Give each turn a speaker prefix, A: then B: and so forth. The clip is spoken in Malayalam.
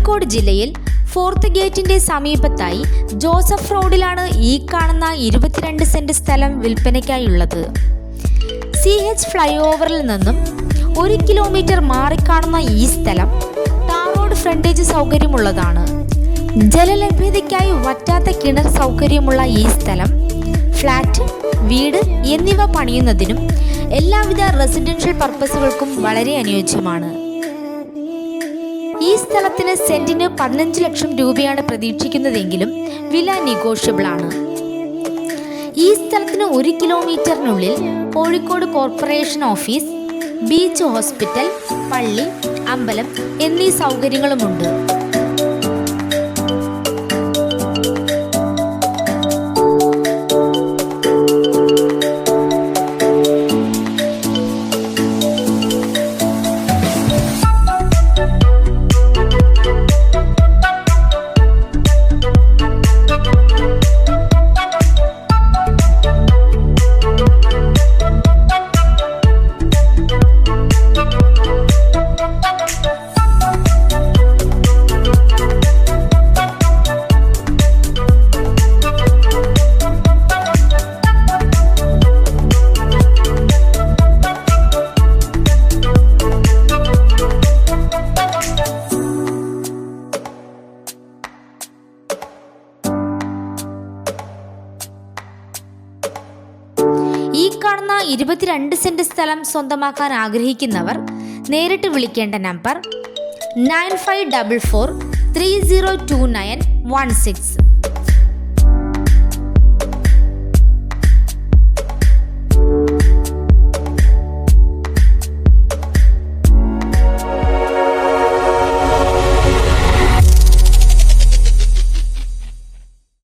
A: കോഴിക്കോട് ജില്ലയിൽ ഫോർത്ത് ഗേറ്റിന്റെ സമീപത്തായി ജോസഫ് റോഡിലാണ് ഈ കാണുന്ന 22 സെന്റ് സ്ഥലം വിൽപ്പനയ്ക്കായുള്ളത്. CH ഫ്ലൈ ഓവറിൽ നിന്നും 1 കിലോമീറ്റർ മാറിക്കാണുന്ന ഈ സ്ഥലം ടാർ റോഡ് ഫ്രണ്ടേജ് സൗകര്യമുള്ളതാണ്. ജലലഭ്യതയ്ക്കായി വറ്റാത്ത കിണർ സൗകര്യമുള്ള ഈ സ്ഥലം ഫ്ലാറ്റ്, വീട് എന്നിവ പണിയുന്നതിനും എല്ലാവിധ റെസിഡൻഷ്യൽ പർപ്പസുകൾക്കും വളരെ അനുയോജ്യമാണ്. ഈ സ്ഥലത്തിന് സെന്റിന് 15 ലക്ഷം രൂപയാണ് പ്രതീക്ഷിക്കുന്നതെങ്കിലും വില നെഗോഷ്യബിൾ ആണ്. ഈ സ്ഥലത്തിന് 1 കിലോമീറ്ററിനുള്ളിൽ Kozhikode corporation office, beach, hospital, പള്ളി, അമ്പലം എന്നീ സൗകര്യങ്ങളുമുണ്ട്. ഈ കാണുന്ന 22 സെന്റ് സ്ഥലം സ്വന്തമാക്കാൻ ആഗ്രഹിക്കുന്നവർ നേരിട്ട് വിളിക്കേണ്ട നമ്പർ 9544 302916.